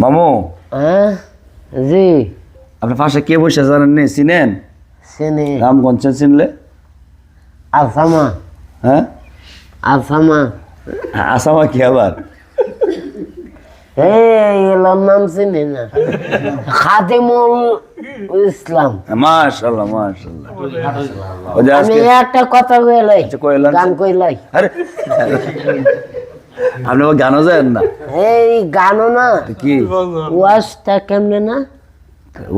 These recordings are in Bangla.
মামু হ্যাঁ জি আপনার পাশে কে বসে জানেন নি চিনেন? চিনি রামগঞ্জে চিনলে? আসামা হ্যাঁ আসামা আসামা কি আবার? এলার নাম চিনি না খাদিমুল ইসলাম। মাশাআল্লাহ মাশাআল্লাহ। ওই যে আমি আজকে একটা কথা কইলাই কইলেন গান কইলাই আরে আপনি আবার গানও জানেন না? এই গানও না কি ওয়াজটা কেমনে না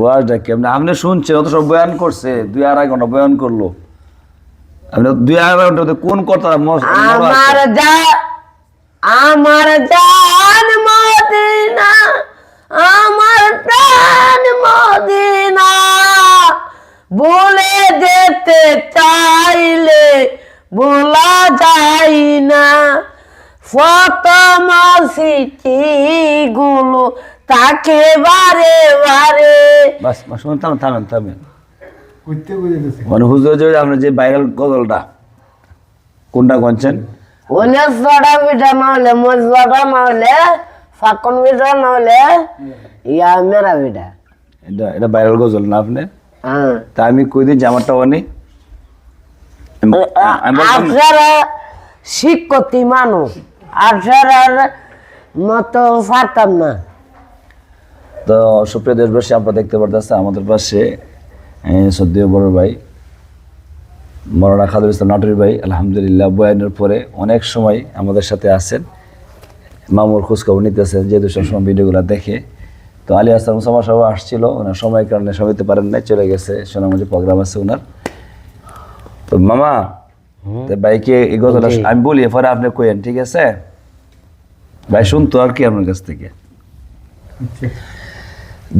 ওয়াজটা কেমন আপনি শুনছেন? অত সব বয়ান করছে 2-2.5 ঘন্টা বয়ান করলো। আপনি 2-2.5 ঘন্টাতে কোন কথা আমার জান মদিনা আমার প্রাণ মদিনা বলে যেতে চাইলে বলা যায় না ফতমা সিটি গুলো তাকে বারে বারে বাস শুনুন থামেন থামেন মানে হুজুর যে আপনার যে ভাইরাল গজলটা কোনটা গনছেন? ওনে সড়া পিঠা না হলে মজবাটা না হলে ফাকন পিঠা না হলে ইয়া মেরা পিঠা এটা ভাইরাল গজল না আপনি? হ্যাঁ তা আমি কই দিই জামারটা অনেক আপনারা শিক্ষতি মানুষ আপনার মতো পারতাম না। তো সুপ্রিয় দেশবাসী, আপনারা দেখতে পারতেছে আমাদের পাশে সদ্য বড় ভাই মৌলানা খাদুল ইসলাম নাটোরি ভাই আলহামদুলিল্লাহ বয়ানের পরে অনেক সময় আমাদের সাথে আছেন, মামুর খোঁজখবর নিতেছেন, যেহেতু সবসময় ভিডিওগুলো দেখে। তো আলী হাসান মুসামা সাহেব আসছিল, ওনার সময়ের কারণে সবাইতে পারেন নাই, চলে গেছে, সোনামুজি প্রোগ্রাম আছে ওনার। তো মামা ভাইকে এই গজলটা আমি বলি, পরে আপনি কইেন, ঠিক আছে ভাই? শুনতো আর কি আপনার কাছ থেকে।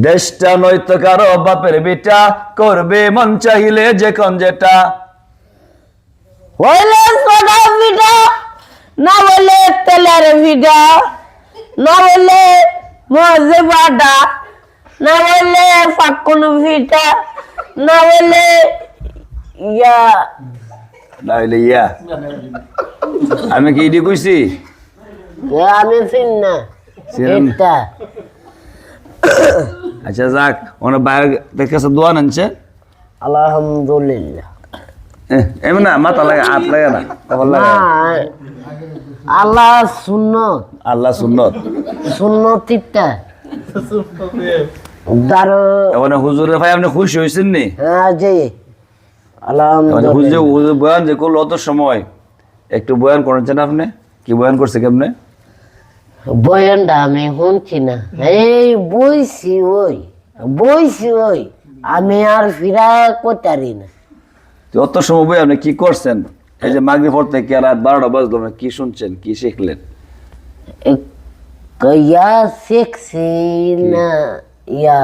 দেশটা নয়তো কারো বাপের বেটা, করবে মন চাইলে যেখন যেটা, হইলে সোডা পিঠা না বলে তেলের পিঠা না বলে মজে বাটা না বলে ফাকুন পিঠা না বলে ইয়া নাইলে ইয়া আমি কি ইডি কইছি? আমি চিন না চিনেন না? এটা আচ্ছা যাক, ওনার বাইরের কাছে দোয়া আনছে। আলহামদুলিল্লাহ এমন না মাথা লাগে, হাত লাগে না, কপাল লাগে। না আল্লাহ সুন্নত আল্লাহ সুন্নত সুন্নতিটা দারো মানে হুজুরের ভাই আপনি খুশি হয়েছেন নি? হ্যাঁ জি মানে আলহামদুলিল্লাহ। হুজুর বয়ান যে করলো অত সময়, একটু বয়ান করেছেন আপনি? কি বয়ান করছে কেমনে? বয়ানটা আমি শুনছি না, এই বইছি ওই আমি আর ফিরা করতারি না। তো অত সময় বই আপনি কি করছেন? এই যে মাগরিব পর থেকে রাত 12টা বাজলো, আপনি কি শুনছেন, কি শিখলেন? ইয়া শিখছি না ইয়া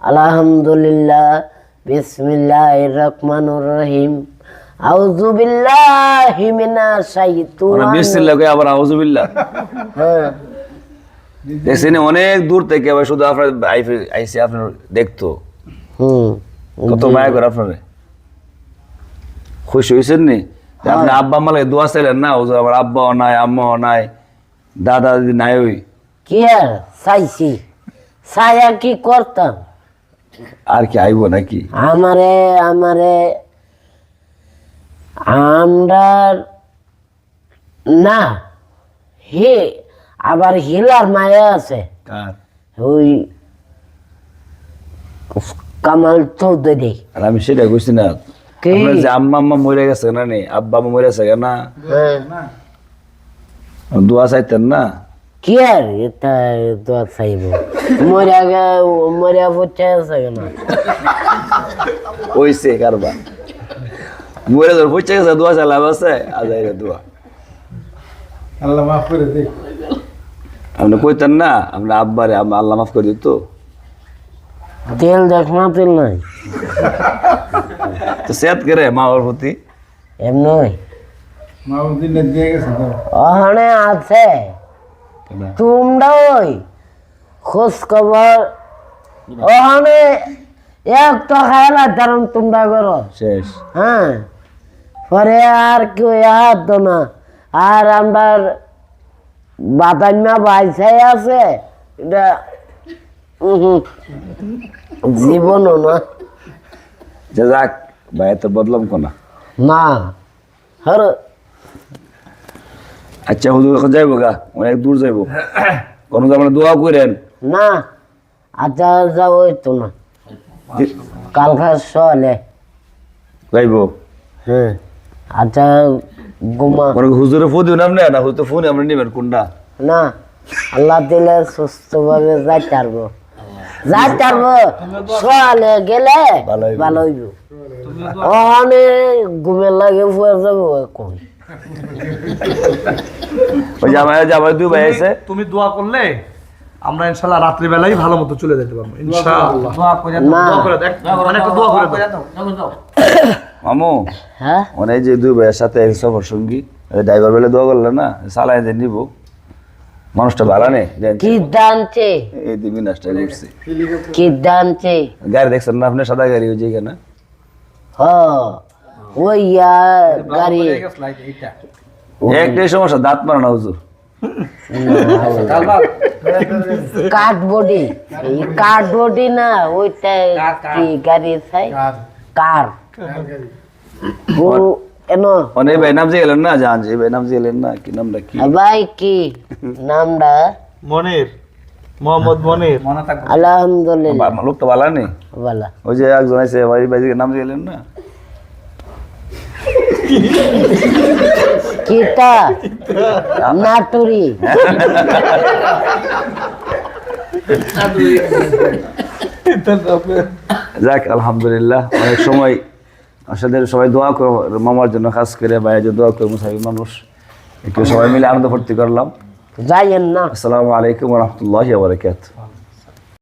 আলহামদুলিল্লাহ বিসমিল্লাহির রহমানির রহিম আউযু বিল্লাহি মিনাশ শাইতানির বিসমিল্লাহ কই আবার আউযুবিল্লাহ। হ্যাঁ দেখছেন অনেক দূর থেকে আবার শুধু আপনার আইসি আপনার দেখতো, কত মায়া করে আপনারে। খুশি হয়েছেন নি? আপনি আব্বা আম্মা লাগে দোয়া চাইলেন না? ও আমার আব্বাও নাই, আম্মাও নাই, দাদা দাদি নাই, ওই কি আর চাইছি ছায়া কি করতাম? আর কি আইব নাকি? আমারে আমরা না হে আবার হিলার মায়া আছে, কার? ওই কামাল চৌধুরী। আর আমি সেটা কইছি না, কি? আপনার যে আম্মা আম্মা মরে গেছে না, নি আব্বা আম্মা মরে গেছে না, হ্যাঁ দোয়া চাইতেন না? কি আর এটা দোয়া চাইব? মরিয়া পড়ছে আছে না ওইছে কারবা মরে ধর পৌঁছে গেছে, দোয়া চাইলাম আছে আজাইরে দোয়া। আল্লাহ মাফ করে দে। আপনি কইতেন না আপনার আব্বারে আল্লাহ মাফ করে দিত? তেল দেখ না, তেল নাই তো সেত করে মা ওর প্রতি এমনি মা দিন দিয়ে গেছে তো। ওখানে আছে, তোমরা ওই খোঁজ খবর ওখানে এক তো খাইলা কারণ তোমরা করো শেষ। হ্যাঁ পরে আর কেউ হাত না। আর আমরা বাদাম্মা বাইসাই আছে, এটা জীবনও না যে যাক ভাই তো বদলাম কোনা না হর আচ্ছা হুজুর এখন যাইবো গা অনেক দূর যাইবো কোনো যাবেন দোয়া করেন না আচ্ছা যাবো তো না কাল খাস সলে যাইবো হ্যাঁ আচ্ছা ঘুমা মানে হুজুরে ফোন দিবেন আপনি না হুজুর ফোন আমরা নেবেন কোনটা না আল্লাহ দিলে সুস্থভাবে যাইতে পারবো সলে গেলে ভালো হইবো। ভালো হইব ওখানে ঘুমের লাগে ফুয়ে যাবো কই ওই জামাই দুই ভাই আছে তুমি দোয়া করলে আমরা ইনশাআল্লাহ রাত্রি বেলায় ভালো মতো চলে যেতে পারবো ইনশাআল্লাহ না দোয়া করে দেখ মানে একটা দোয়া করে দাও মামু হ্যাঁ মানে এই যে দুই ভাইয়ের সাথে এক সফর সঙ্গী ড্রাইভার বেলে দোয়া করলে না চালাই যে নিব মানুষটা ভালো নেই কি দানছে এই দিবি নাস্তা করছি কি দানছে গাড়ি দেখছেন না আপনি সাদা গাড়ি ওই যে এখানে হ ওই গাড়ি একটাই সমস্যা দাঁত মারা না হুজুর কাঠবডি এই কাঠবডি না ওইটা কি গাড়ি চাই কার ও এনো অনেক ভাই নাম যে গেলেন না জান যে ভাই নাম যে গেলেন না কি নামটা কি ভাই কি নামটা মনির মোহাম্মদ মনির আলহামদুলিল্লাহ লোক তো ভালো নেই ভালো ওই যে একজন আছে ভাই ভাই নাম যে গেলেন না কিটা নাটুরি যাক আলহামদুলিল্লাহ অনেক সময় আসলে সবাই দোয়া করে মামার জন্য খাস করে ভাইয়ের জন্য দোয়া করে মুসাফি মানুষ একটু সবাই মিলে আনন্দ ফুর্তি করলাম যাইয়েন না আসসালামু আলাইকুম ওয়া রাহমাতুল্লাহি ওয়া বারাকাতুহু